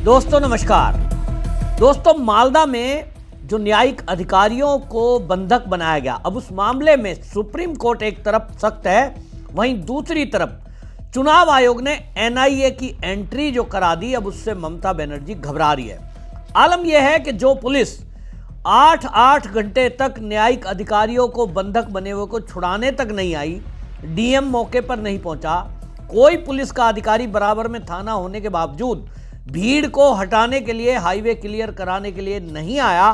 दोस्तों नमस्कार। दोस्तों, मालदा में जो न्यायिक अधिकारियों को बंधक बनाया गया, अब उस मामले में सुप्रीम कोर्ट एक तरफ सख्त है, वहीं दूसरी तरफ चुनाव आयोग ने एनआईए की एंट्री जो करा दी, अब उससे ममता बनर्जी घबरा रही है। आलम यह है कि जो पुलिस 8-8 घंटे तक न्यायिक अधिकारियों को बंधक बने हुए को छुड़ाने तक नहीं आई, डीएम मौके पर नहीं पहुंचा, कोई पुलिस का अधिकारी बराबर में थाना होने के बावजूद भीड़ को हटाने के लिए, हाईवे क्लियर कराने के लिए नहीं आया,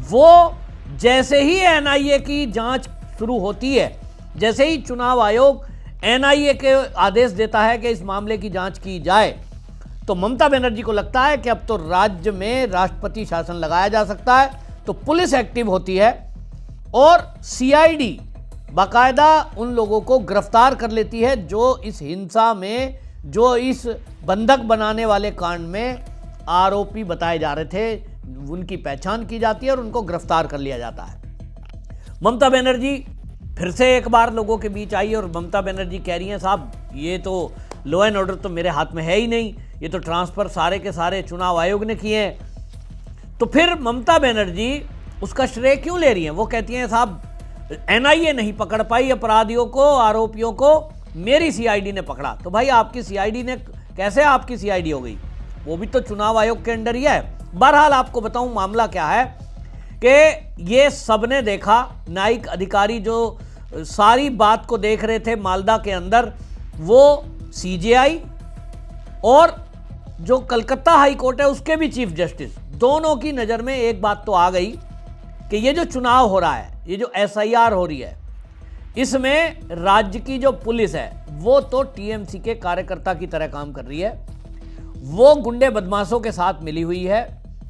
वो जैसे ही एनआईए की जांच शुरू होती है, जैसे ही चुनाव आयोग एनआईए के आदेश देता है कि इस मामले की जांच की जाए, तो ममता बनर्जी को लगता है कि अब तो राज्य में राष्ट्रपति शासन लगाया जा सकता है। तो पुलिस एक्टिव होती है और सीआईडी बाकायदा उन लोगों को गिरफ्तार कर लेती है जो इस हिंसा में, जो इस बंधक बनाने वाले कांड में आरोपी बताए जा रहे थे, उनकी पहचान की जाती है और उनको गिरफ्तार कर लिया जाता है। ममता बनर्जी फिर से एक बार लोगों के बीच आई और ममता बनर्जी कह रही हैं, साहब ये तो लॉ एंड ऑर्डर तो मेरे हाथ में है ही नहीं, ये तो ट्रांसफर सारे के सारे चुनाव आयोग ने किए हैं। तो फिर ममता बनर्जी उसका श्रेय क्यों ले रही हैं? वो कहती हैं, साहब एनआईए नहीं पकड़ पाई अपराधियों को, आरोपियों को, मेरी सीआईडी ने पकड़ा। तो भाई आपकी सीआईडी ने, कैसे आपकी सीआईडी हो गई? वो भी तो चुनाव आयोग के अंडर ही है। बहरहाल आपको बताऊं मामला क्या है कि ये सबने देखा, न्यायिक अधिकारी जो सारी बात को देख रहे थे मालदा के अंदर, वो सीजेआई और जो कलकत्ता हाई कोर्ट है उसके भी चीफ जस्टिस, दोनों की नज़र में एक बात तो आ गई कि ये जो चुनाव हो रहा है, ये जो एसआईआर हो रही है, इसमें राज्य की जो पुलिस है वो तो टीएमसी के कार्यकर्ता की तरह काम कर रही है, वो गुंडे बदमाशों के साथ मिली हुई है,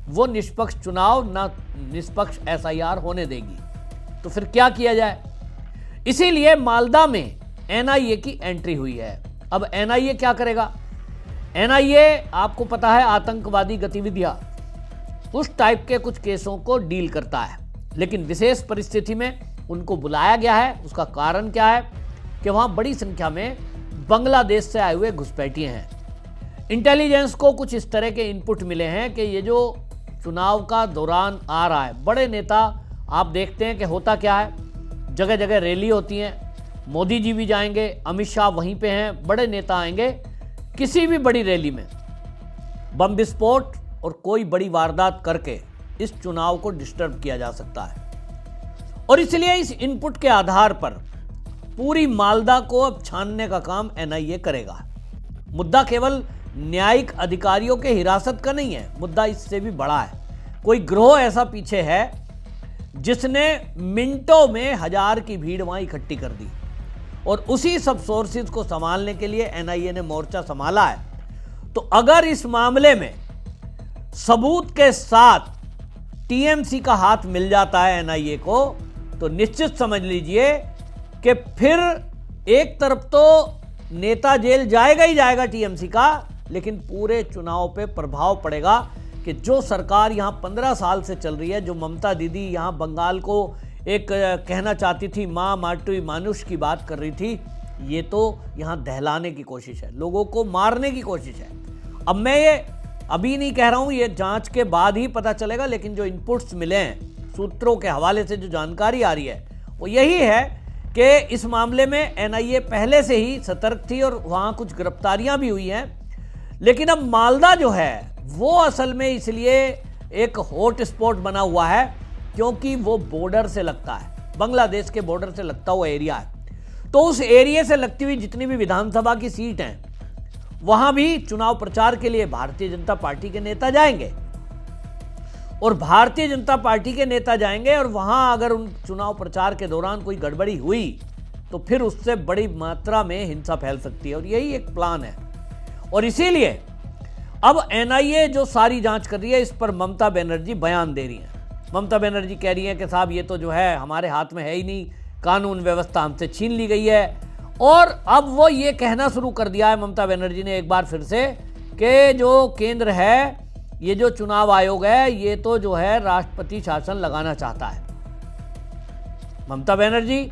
वो निष्पक्ष चुनाव ना निष्पक्ष एसआईआर होने देगी। तो फिर क्या किया जाए? इसीलिए मालदा में एनआईए की एंट्री हुई है। अब एनआईए क्या करेगा? एनआईए आपको पता है आतंकवादी गतिविधियां, उस टाइप के कुछ केसों को डील करता है, लेकिन विशेष परिस्थिति में उनको बुलाया गया है। उसका कारण क्या है कि वहां बड़ी संख्या में बांग्लादेश से आए हुए घुसपैठिए हैं। इंटेलिजेंस को कुछ इस तरह के इनपुट मिले हैं कि ये जो चुनाव का दौरान आ रहा है, बड़े नेता, आप देखते हैं कि होता क्या है, जगह जगह रैली होती हैं, मोदी जी भी जाएंगे, अमित शाह वहीं पे हैं, बड़े नेता आएंगे, किसी भी बड़ी रैली में बम विस्फोट और कोई बड़ी वारदात करके इस चुनाव को डिस्टर्ब किया जा सकता है। और इसलिए इस इनपुट के आधार पर पूरी मालदा को अब छानने का काम एनआईए करेगा। मुद्दा केवल न्यायिक अधिकारियों के हिरासत का नहीं है, मुद्दा इससे भी बड़ा है। कोई गिरोह ऐसा पीछे है जिसने मिनटों में 1000 की भीड़ वहां इकट्ठी कर दी और उसी सब सोर्सेज को संभालने के लिए एनआईए ने मोर्चा संभाला है। तो अगर इस मामले में सबूत के साथ टीएमसी का हाथ मिल जाता है एनआईए को, तो निश्चित समझ लीजिए कि फिर एक तरफ तो नेता जेल जाएगा ही जाएगा टीएमसी का, लेकिन पूरे चुनाव पे प्रभाव पड़ेगा कि जो सरकार यहां 15 साल से चल रही है, जो ममता दीदी यहां बंगाल को एक कहना चाहती थी, मां माटुई मानुष की बात कर रही थी, ये तो यहां दहलाने की कोशिश है, लोगों को मारने की कोशिश है। अब मैं ये अभी नहीं कह रहा हूं, ये जांच के बाद ही पता चलेगा, लेकिन जो इनपुट्स मिले हैं, सूत्रों के हवाले से जो जानकारी आ रही है, वो यही है कि इस मामले में एनआईए पहले से ही सतर्क थी और वहां कुछ गिरफ्तारियां भी हुई हैं। लेकिन अब मालदा जो है वो असल में इसलिए एक हॉट स्पॉट बना हुआ है क्योंकि वो बॉर्डर से लगता है, बांग्लादेश के बॉर्डर से लगता हुआ एरिया है। तो उस एरिया से लगती हुई जितनी भी विधानसभा की सीट हैं, वहां भी चुनाव प्रचार के लिए भारतीय जनता पार्टी के नेता जाएंगे और भारतीय जनता पार्टी के नेता जाएंगे और वहां अगर उन चुनाव प्रचार के दौरान कोई गड़बड़ी हुई तो फिर उससे बड़ी मात्रा में हिंसा फैल सकती है और यही एक प्लान है। और इसीलिए अब एनआईए जो सारी जांच कर रही है, इस पर ममता बनर्जी बयान दे रही हैं। ममता बनर्जी कह रही हैं कि साहब ये तो जो है हमारे हाथ में है ही नहीं, कानून व्यवस्था हमसे छीन ली गई है। और अब वो ये कहना शुरू कर दिया है ममता बनर्जी ने एक बार फिर से कि जो केंद्र है, ये जो चुनाव आयोग है, ये तो जो है राष्ट्रपति शासन लगाना चाहता है। ममता बनर्जी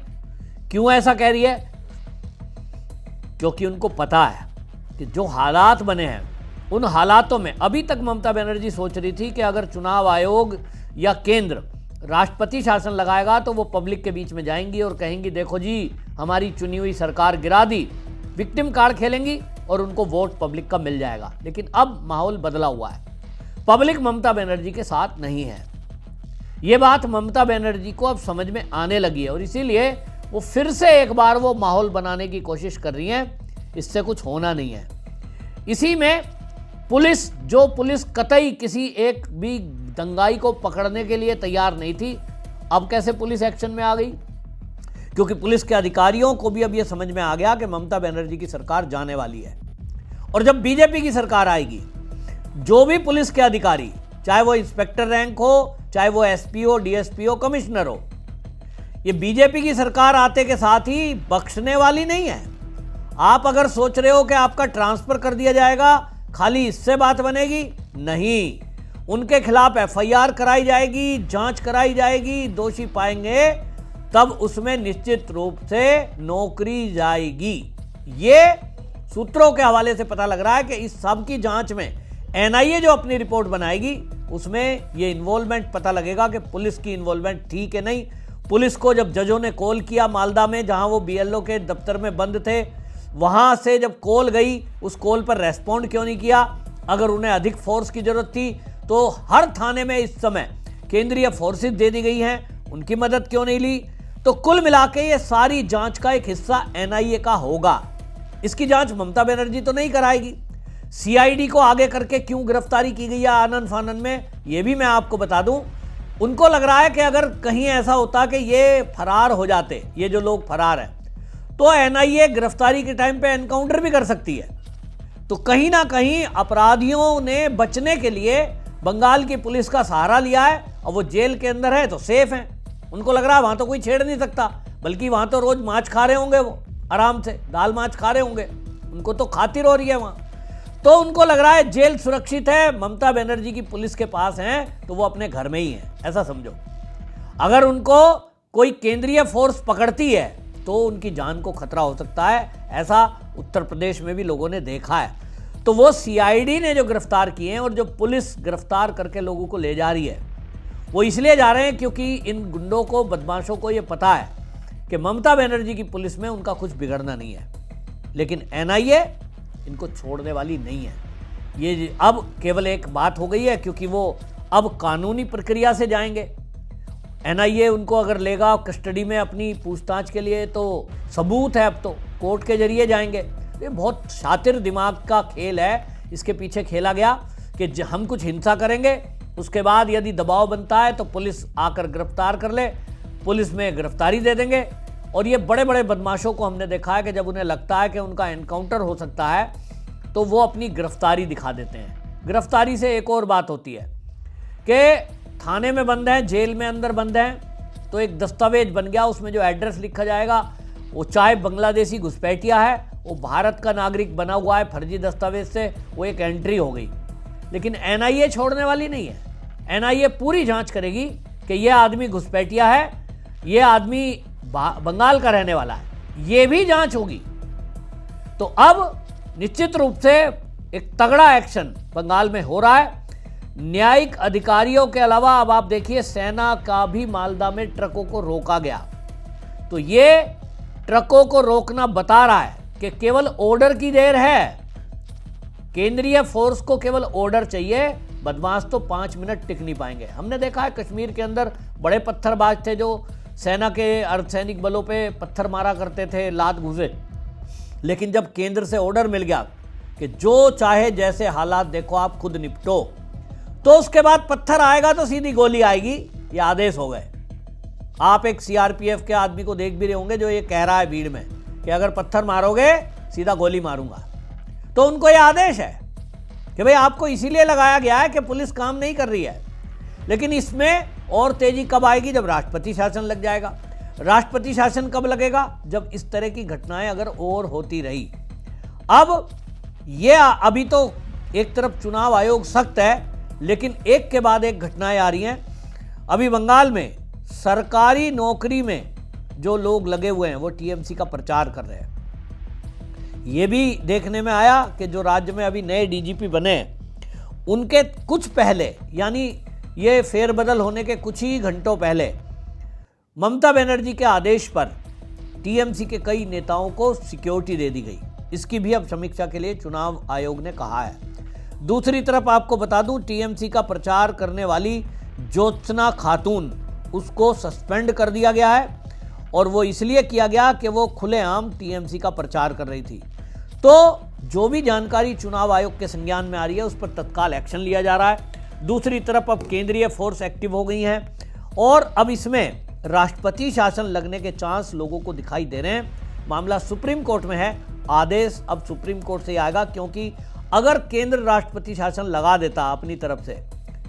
क्यों ऐसा कह रही है? क्योंकि उनको पता है कि जो हालात बने हैं उन हालातों में अभी तक ममता बनर्जी सोच रही थी कि अगर चुनाव आयोग या केंद्र राष्ट्रपति शासन लगाएगा तो वो पब्लिक के बीच में जाएंगी और कहेंगी देखो जी हमारी चुनी हुई सरकार गिरा दी, विक्टिम कार्ड खेलेंगी और उनको वोट पब्लिक का मिल जाएगा। लेकिन अब माहौल बदला हुआ है, पब्लिक ममता बनर्जी के साथ नहीं है। ये बात ममता बनर्जी को अब समझ में आने लगी है और इसीलिए वो फिर से एक बार वो माहौल बनाने की कोशिश कर रही हैं। इससे कुछ होना नहीं है। इसी में पुलिस कतई किसी एक भी दंगाई को पकड़ने के लिए तैयार नहीं थी, अब कैसे पुलिस एक्शन में आ गई? क्योंकि पुलिस के अधिकारियों को भी अब यह समझ में आ गया कि ममता बनर्जी की सरकार जाने वाली है और जब बीजेपी की सरकार आएगी, जो भी पुलिस के अधिकारी, चाहे वो इंस्पेक्टर रैंक हो, चाहे वो एसपी हो, डीएसपी हो, कमिश्नर हो, ये बीजेपी की सरकार आते के साथ ही बख्शने वाली नहीं है। आप अगर सोच रहे हो कि आपका ट्रांसफर कर दिया जाएगा, खाली इससे बात बनेगी, नहीं, उनके खिलाफ एफआईआर कराई जाएगी, जांच कराई जाएगी, दोषी पाएंगे तब उसमें निश्चित रूप से नौकरी जाएगी। ये सूत्रों के हवाले से पता लग रहा है कि इस सब की जांच में एनआईए जो अपनी रिपोर्ट बनाएगी उसमें ये इन्वॉल्वमेंट पता लगेगा कि पुलिस की इन्वॉल्वमेंट थी कि नहीं। पुलिस को जब जजों ने कॉल किया मालदा में, जहां वो बीएलओ के दफ्तर में बंद थे, वहां से जब कॉल गई उस कॉल पर रेस्पॉन्ड क्यों नहीं किया? अगर उन्हें अधिक फोर्स की जरूरत थी तो हर थाने में इस समय केंद्रीय फोर्सेस दे दी गई हैं, उनकी मदद क्यों नहीं ली? तो कुल मिला के ये सारी जांच का एक हिस्सा एनआईए का होगा। इसकी जांच ममता बनर्जी तो नहीं कराएगी। सीआईडी को आगे करके क्यों गिरफ्तारी की गई है आनन फानन में, ये भी मैं आपको बता दूं। उनको लग रहा है कि अगर कहीं ऐसा होता कि ये फरार हो जाते, ये जो लोग फरार हैं, तो एनआईए गिरफ्तारी के टाइम पे एनकाउंटर भी कर सकती है। तो कहीं ना कहीं अपराधियों ने बचने के लिए बंगाल की पुलिस का सहारा लिया है और वो जेल के अंदर है तो सेफ है। उनको लग रहा है वहां तो कोई छेड़ नहीं सकता, बल्कि वहां तो रोज माछ खा रहे होंगे, वो आराम से दाल माछ खा रहे होंगे, उनको तो खातिर हो रही है वहां। तो उनको लग रहा है जेल सुरक्षित है, ममता बनर्जी की पुलिस के पास है तो वो अपने घर में ही है, ऐसा समझो। अगर उनको कोई केंद्रीय फोर्स पकड़ती है तो उनकी जान को खतरा हो सकता है, ऐसा उत्तर प्रदेश में भी लोगों ने देखा है। तो वो सीआईडी ने जो गिरफ्तार किए हैं और जो पुलिस गिरफ्तार करके लोगों को ले जा रही है, वो इसलिए जा रहे हैं क्योंकि इन गुंडों को, बदमाशों को ये पता है कि ममता बनर्जी की पुलिस में उनका कुछ बिगड़ना नहीं है। लेकिन एनआईए इनको छोड़ने वाली नहीं है। ये अब केवल एक बात हो गई है क्योंकि वो अब कानूनी प्रक्रिया से जाएंगे। एनआईए उनको अगर लेगा कस्टडी में अपनी पूछताछ के लिए तो सबूत है, अब तो कोर्ट के जरिए जाएंगे। ये बहुत शातिर दिमाग का खेल है, इसके पीछे खेला गया कि हम कुछ हिंसा करेंगे, उसके बाद यदि दबाव बनता है तो पुलिस आकर गिरफ्तार कर ले, पुलिस में गिरफ्तारी दे देंगे। और ये बड़े बड़े बदमाशों को हमने देखा है कि जब उन्हें लगता है कि उनका एनकाउंटर हो सकता है तो वो अपनी गिरफ्तारी दिखा देते हैं। गिरफ्तारी से एक और बात होती है कि थाने में बंद हैं, जेल में अंदर बंद हैं, तो एक दस्तावेज बन गया, उसमें जो एड्रेस लिखा जाएगा वो चाहे बांग्लादेशी घुसपैठिया है, वो भारत का नागरिक बना हुआ है फर्जी दस्तावेज से, वो एक एंट्री हो गई। लेकिन एनआईए छोड़ने वाली नहीं है। एनआईए पूरी जांच करेगी कि यह आदमी घुसपैठिया है, यह आदमी बंगाल का रहने वाला है, यह भी जांच होगी। तो अब निश्चित रूप से एक तगड़ा एक्शन बंगाल में हो रहा है। न्यायिक अधिकारियों के अलावा अब आप देखिए सेना का भी मालदा में ट्रकों को रोका गया। तो ये ट्रकों को रोकना बता रहा है कि केवल ऑर्डर की देर है। केंद्रीय फोर्स को केवल ऑर्डर चाहिए, बदमाश तो 5 मिनट टिक नहीं पाएंगे। हमने देखा है कश्मीर के अंदर बड़े पत्थरबाज थे जो सेना के अर्धसैनिक बलों पे पत्थर मारा करते थे, लात घुसे। लेकिन जब केंद्र से ऑर्डर मिल गया कि जो चाहे जैसे हालात देखो आप खुद निपटो, तो उसके बाद पत्थर आएगा तो सीधी गोली आएगी, ये आदेश हो गए। आप एक सीआरपीएफ के आदमी को देख भी रहे होंगे जो ये कह रहा है भीड़ में कि अगर पत्थर मारोगे सीधा गोली मारूंगा। तो उनको ये आदेश है कि भाई आपको इसीलिए लगाया गया है कि पुलिस काम नहीं कर रही है। लेकिन इसमें और तेजी कब आएगी? जब राष्ट्रपति शासन लग जाएगा। राष्ट्रपति शासन कब लगेगा? जब इस तरह की घटनाएं अगर और होती रही। अब ये अभी तो एक तरफ चुनाव आयोग सख्त है, लेकिन एक के बाद एक घटनाएं आ रही हैं। अभी बंगाल में सरकारी नौकरी में जो लोग लगे हुए हैं वो टीएमसी का प्रचार कर रहे हैं। ये भी देखने में आया कि जो राज्य में अभी नए डीजीपी बने उनके कुछ पहले, यानी ये फेरबदल होने के कुछ ही घंटों पहले, ममता बनर्जी के आदेश पर टीएमसी के कई नेताओं को सिक्योरिटी दे दी गई। इसकी भी अब समीक्षा के लिए चुनाव आयोग ने कहा है। दूसरी तरफ आपको बता दूं, टीएमसी का प्रचार करने वाली ज्योत्सना खातून, उसको सस्पेंड कर दिया गया है और वो इसलिए किया गया कि वो खुलेआम टीएमसी का प्रचार कर रही थी। तो जो भी जानकारी चुनाव आयोग के संज्ञान में आ रही है उस पर तत्काल एक्शन लिया जा रहा है। दूसरी तरफ अब केंद्रीय फोर्स एक्टिव हो गई हैं और अब इसमें राष्ट्रपति शासन लगने के चांस लोगों को दिखाई दे रहे हैं। मामला सुप्रीम कोर्ट में है, आदेश अब सुप्रीम कोर्ट से आएगा, क्योंकि अगर केंद्र राष्ट्रपति शासन लगा देता अपनी तरफ से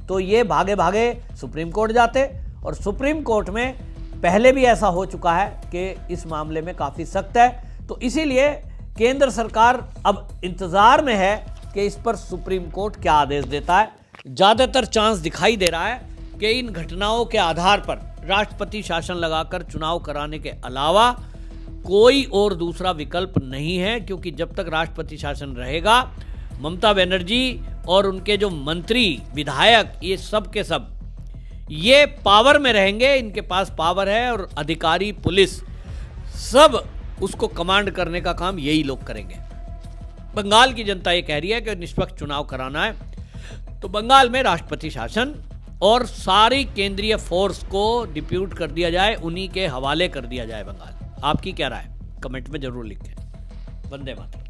तो ये भागे भागे सुप्रीम कोर्ट जाते, और सुप्रीम कोर्ट में पहले भी ऐसा हो चुका है कि इस मामले में काफ़ी सख्त है। तो इसीलिए केंद्र सरकार अब इंतजार में है कि इस पर सुप्रीम कोर्ट क्या आदेश देता है। ज़्यादातर चांस दिखाई दे रहा है कि इन घटनाओं के आधार पर राष्ट्रपति शासन लगाकर चुनाव कराने के अलावा कोई और दूसरा विकल्प नहीं है, क्योंकि जब तक राष्ट्रपति शासन रहेगा ममता बनर्जी और उनके जो मंत्री विधायक ये सब के सब ये पावर में रहेंगे, इनके पास पावर है और अधिकारी पुलिस सब उसको कमांड करने का काम यही लोग करेंगे। बंगाल की जनता ये कह रही है कि निष्पक्ष चुनाव कराना है तो बंगाल में राष्ट्रपति शासन और सारी केंद्रीय फोर्स को डिप्यूट कर दिया जाए, उन्हीं के हवाले कर दिया जाए बंगाल। आपकी क्या राय कमेंट में जरूर लिखें। वंदे मातरम।